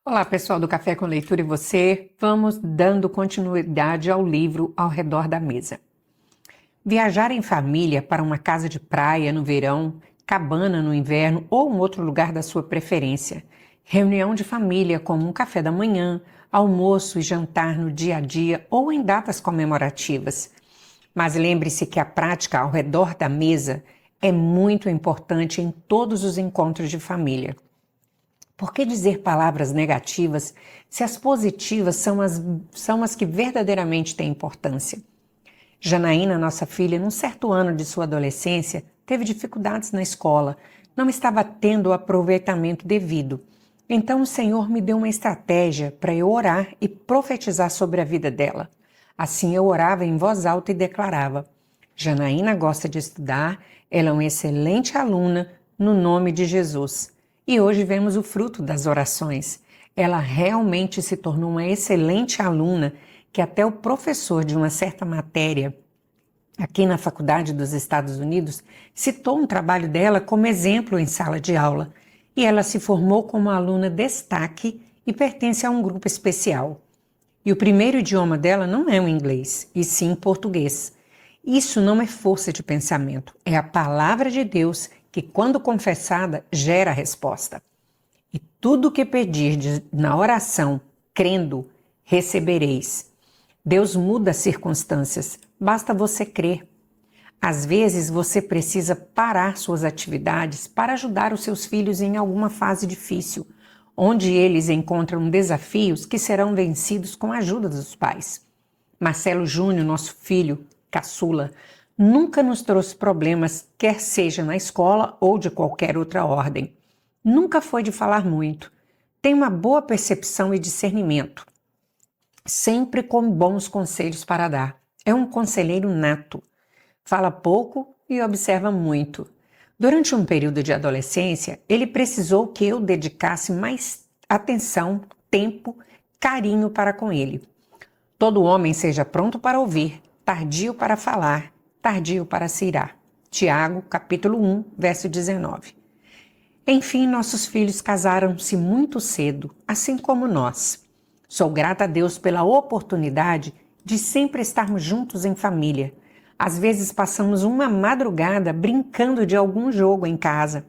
Olá, pessoal do Café com Leitura e você. Vamos dando continuidade ao livro Ao Redor da Mesa. Viajar em família para uma casa de praia no verão, cabana no inverno ou um outro lugar da sua preferência. Reunião de família como um café da manhã, almoço e jantar no dia a dia ou em datas comemorativas. Mas lembre-se que a prática ao redor da mesa é muito importante em todos os encontros de família. Por que dizer palavras negativas se as positivas são as que verdadeiramente têm importância? Janaína, nossa filha, num certo ano de sua adolescência, teve dificuldades na escola, não estava tendo o aproveitamento devido. Então o Senhor me deu uma estratégia para eu orar e profetizar sobre a vida dela. Assim eu orava em voz alta e declarava: Janaína gosta de estudar, ela é uma excelente aluna, no nome de Jesus. E hoje vemos o fruto das orações. Ela realmente se tornou uma excelente aluna, que até o professor de uma certa matéria aqui na Faculdade dos Estados Unidos citou um trabalho dela como exemplo em sala de aula. E ela se formou como aluna destaque e pertence a um grupo especial. E o primeiro idioma dela não é o inglês, e sim português. Isso não é força de pensamento, é a palavra de Deus que, quando confessada, gera a resposta. E tudo o que pedirdes na oração, crendo, recebereis. Deus muda as circunstâncias, basta você crer. Às vezes você precisa parar suas atividades para ajudar os seus filhos em alguma fase difícil, onde eles encontram desafios que serão vencidos com a ajuda dos pais. Marcelo Júnior, nosso filho, caçula, nunca nos trouxe problemas, quer seja na escola ou de qualquer outra ordem. Nunca foi de falar muito. Tem uma boa percepção e discernimento. Sempre com bons conselhos para dar. É um conselheiro nato. Fala pouco e observa muito. Durante um período de adolescência, ele precisou que eu dedicasse mais atenção, tempo, carinho para com ele. Todo homem seja pronto para ouvir, tardio para falar, tardio para se irar. Tiago, capítulo 1, verso 19. Enfim, nossos filhos casaram-se muito cedo, assim como nós. Sou grata a Deus pela oportunidade de sempre estarmos juntos em família. Às vezes passamos uma madrugada brincando de algum jogo em casa.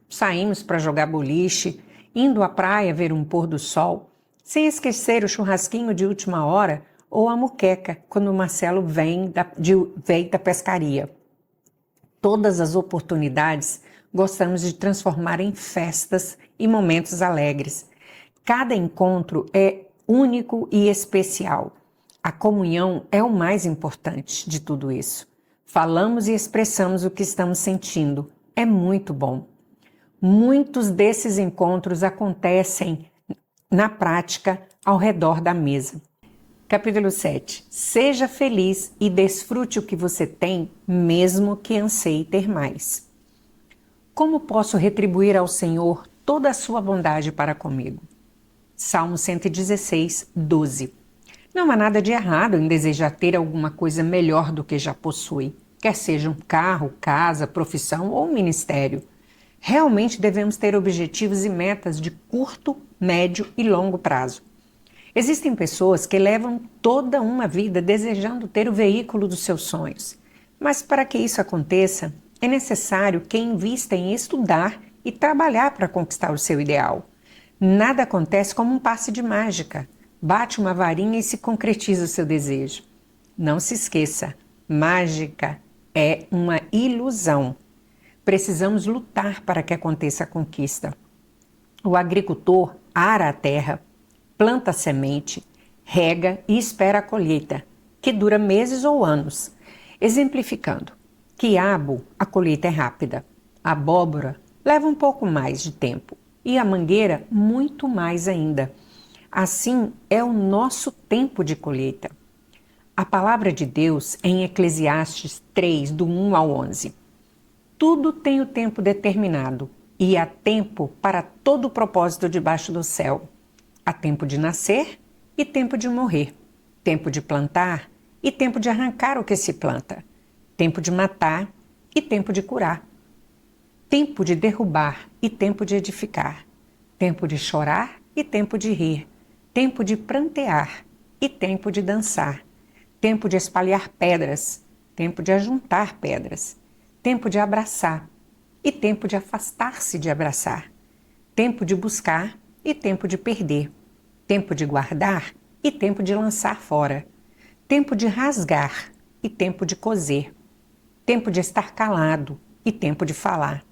Saímos para jogar boliche, indo à praia ver um pôr do sol, sem esquecer o churrasquinho de última hora ou a muqueca quando o Marcelo vem da pescaria. Todas as oportunidades gostamos de transformar em festas e momentos alegres. Cada encontro é único e especial. A comunhão é o mais importante de tudo isso. Falamos e expressamos o que estamos sentindo. É muito bom. Muitos desses encontros acontecem na prática ao redor da mesa. Capítulo 7. Seja feliz e desfrute o que você tem, mesmo que anseie ter mais. Como posso retribuir ao Senhor toda a sua bondade para comigo? Salmo 116, 12. Não há nada de errado em desejar ter alguma coisa melhor do que já possui, quer seja um carro, casa, profissão ou ministério. Realmente devemos ter objetivos e metas de curto, médio e longo prazo. Existem pessoas que levam toda uma vida desejando ter o veículo dos seus sonhos. Mas para que isso aconteça, é necessário que invista em estudar e trabalhar para conquistar o seu ideal. Nada acontece como um passe de mágica. Bate uma varinha e se concretiza o seu desejo. Não se esqueça, mágica é uma ilusão. Precisamos lutar para que aconteça a conquista. O agricultor ara a terra, planta a semente, rega e espera a colheita, que dura meses ou anos. Exemplificando, quiabo, a colheita é rápida. A abóbora leva um pouco mais de tempo e a mangueira muito mais ainda. Assim é o nosso tempo de colheita. A palavra de Deus em Eclesiastes 3, do 1 ao 11. Tudo tem o tempo determinado e há tempo para todo o propósito debaixo do céu. Há tempo de nascer e tempo de morrer, tempo de plantar e tempo de arrancar o que se planta, tempo de matar e tempo de curar, tempo de derrubar e tempo de edificar, tempo de chorar e tempo de rir, tempo de prantear e tempo de dançar, tempo de espalhar pedras, tempo de ajuntar pedras, tempo de abraçar e tempo de afastar-se de abraçar, tempo de buscar e tempo de perder, tempo de guardar e tempo de lançar fora, tempo de rasgar e tempo de coser, tempo de estar calado e tempo de falar,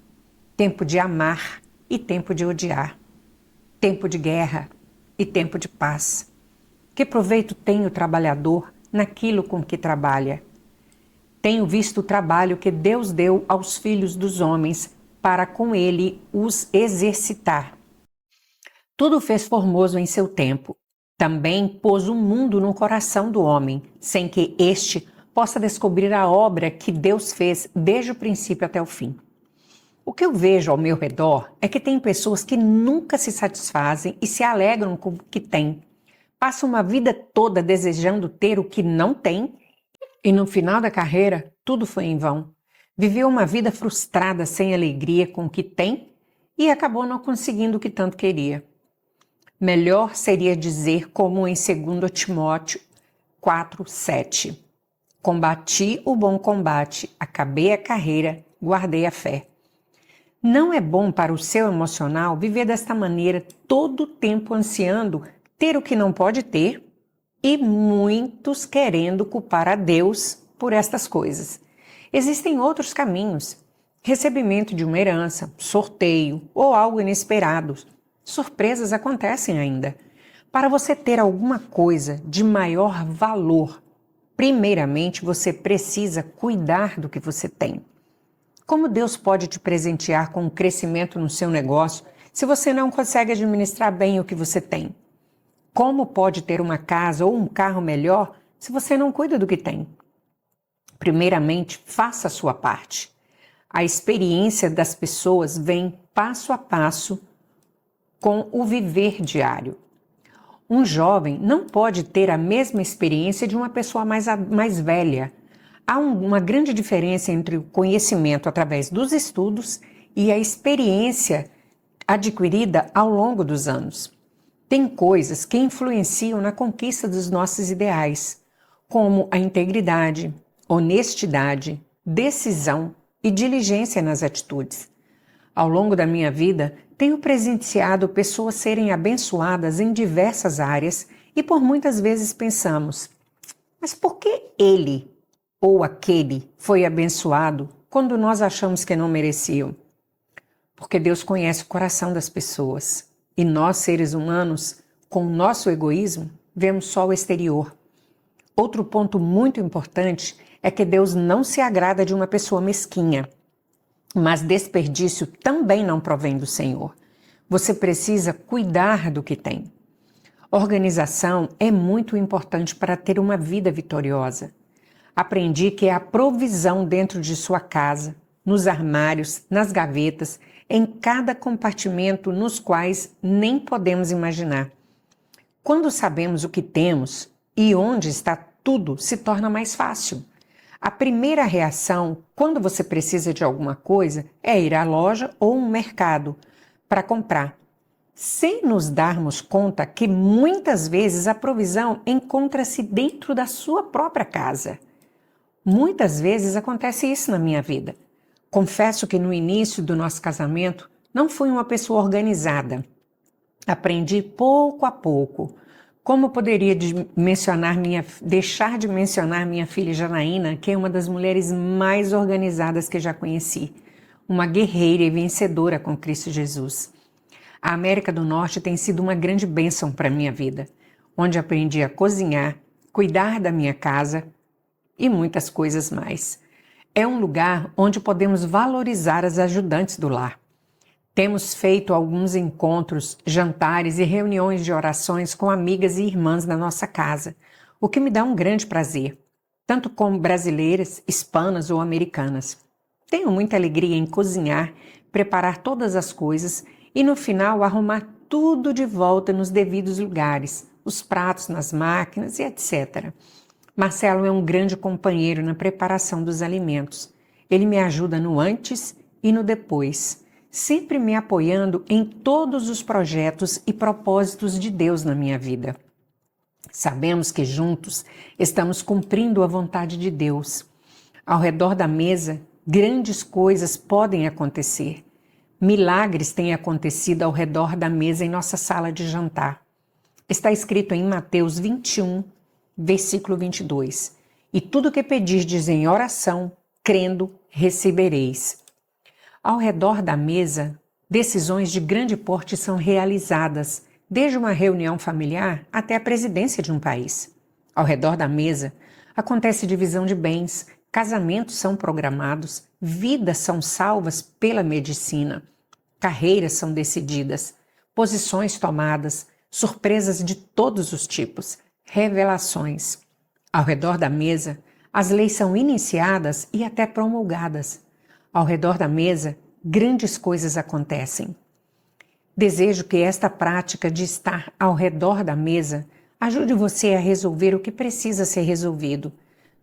tempo de amar e tempo de odiar, tempo de guerra e tempo de paz. Que proveito tem o trabalhador naquilo com que trabalha? Tenho visto o trabalho que Deus deu aos filhos dos homens para com ele os exercitar. Tudo fez formoso em seu tempo. Também pôs o mundo no coração do homem, sem que este possa descobrir a obra que Deus fez desde o princípio até o fim. O que eu vejo ao meu redor é que tem pessoas que nunca se satisfazem e se alegram com o que têm. Passam uma vida toda desejando ter o que não tem e no final da carreira tudo foi em vão. Viveu uma vida frustrada, sem alegria com o que tem e acabou não conseguindo o que tanto queria. Melhor seria dizer como em 2 Timóteo 4:7. Combati o bom combate, acabei a carreira, guardei a fé. Não é bom para o seu emocional viver desta maneira todo o tempo ansiando ter o que não pode ter e muitos querendo culpar a Deus por estas coisas. Existem outros caminhos. Recebimento de uma herança, sorteio ou algo inesperado. Surpresas acontecem ainda. Para você ter alguma coisa de maior valor, primeiramente você precisa cuidar do que você tem. Como Deus pode te presentear com um crescimento no seu negócio se você não consegue administrar bem o que você tem? Como pode ter uma casa ou um carro melhor se você não cuida do que tem? Primeiramente, faça a sua parte. A experiência das pessoas vem passo a passo com o viver diário. Um jovem não pode ter a mesma experiência de uma pessoa mais velha. Há uma grande diferença entre o conhecimento através dos estudos e a experiência adquirida ao longo dos anos. Tem coisas que influenciam na conquista dos nossos ideais, como a integridade, honestidade, decisão e diligência nas atitudes. Ao longo da minha vida, tenho presenciado pessoas serem abençoadas em diversas áreas e por muitas vezes pensamos, mas por que ele ou aquele foi abençoado quando nós achamos que não mereciam? Porque Deus conhece o coração das pessoas e nós, seres humanos, com o nosso egoísmo, vemos só o exterior. Outro ponto muito importante é que Deus não se agrada de uma pessoa mesquinha, mas desperdício também não provém do Senhor. Você precisa cuidar do que tem. Organização é muito importante para ter uma vida vitoriosa. Aprendi que é a provisão dentro de sua casa, nos armários, nas gavetas, em cada compartimento nos quais nem podemos imaginar. Quando sabemos o que temos e onde está tudo, se torna mais fácil. A primeira reação, quando você precisa de alguma coisa, é ir à loja ou um mercado para comprar, sem nos darmos conta que muitas vezes a provisão encontra-se dentro da sua própria casa. Muitas vezes acontece isso na minha vida. Confesso que no início do nosso casamento não fui uma pessoa organizada. Aprendi pouco a pouco. Como poderia deixar de mencionar minha filha Janaína, que é uma das mulheres mais organizadas que já conheci. Uma guerreira e vencedora com Cristo Jesus. A América do Norte tem sido uma grande bênção para a minha vida, onde aprendi a cozinhar, cuidar da minha casa e muitas coisas mais. É um lugar onde podemos valorizar as ajudantes do lar. Temos feito alguns encontros, jantares e reuniões de orações com amigas e irmãs na nossa casa, o que me dá um grande prazer, tanto como brasileiras, hispanas ou americanas. Tenho muita alegria em cozinhar, preparar todas as coisas e no final arrumar tudo de volta nos devidos lugares, os pratos nas máquinas e etc. Marcelo é um grande companheiro na preparação dos alimentos. Ele me ajuda no antes e no depois. sempre me apoiando em todos os projetos e propósitos de Deus na minha vida. Sabemos que juntos estamos cumprindo a vontade de Deus. Ao redor da mesa, grandes coisas podem acontecer. Milagres têm acontecido ao redor da mesa em nossa sala de jantar. Está escrito em Mateus 21, versículo 22. E tudo que pedirdes em oração, crendo, recebereis. Ao redor da mesa, decisões de grande porte são realizadas, desde uma reunião familiar até a presidência de um país. Ao redor da mesa, acontece divisão de bens, casamentos são programados, vidas são salvas pela medicina, carreiras são decididas, posições tomadas, surpresas de todos os tipos, revelações. Ao redor da mesa, as leis são iniciadas e até promulgadas. Ao redor da mesa, grandes coisas acontecem. Desejo que esta prática de estar ao redor da mesa ajude você a resolver o que precisa ser resolvido.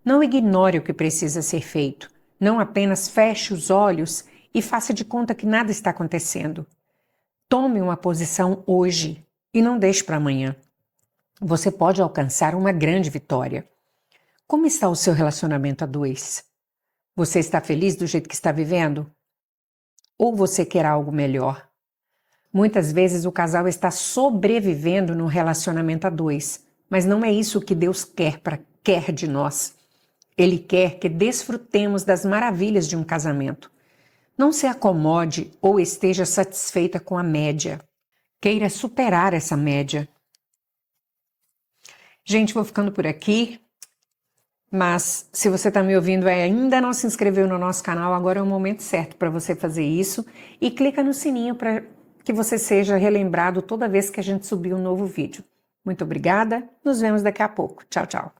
Não ignore o que precisa ser feito. Não apenas feche os olhos e faça de conta que nada está acontecendo. Tome uma posição hoje e não deixe para amanhã. Você pode alcançar uma grande vitória. Como está o seu relacionamento a dois? Você está feliz do jeito que está vivendo? Ou você quer algo melhor? Muitas vezes o casal está sobrevivendo num relacionamento a dois, mas não é isso que Deus quer de nós. Ele quer que desfrutemos das maravilhas de um casamento. Não se acomode ou esteja satisfeita com a média. Queira superar essa média. Gente, vou ficando por aqui. Mas se você está me ouvindo e ainda não se inscreveu no nosso canal, agora é o momento certo para você fazer isso. E clica no sininho para que você seja relembrado toda vez que a gente subir um novo vídeo. Muito obrigada, nos vemos daqui a pouco. Tchau, tchau.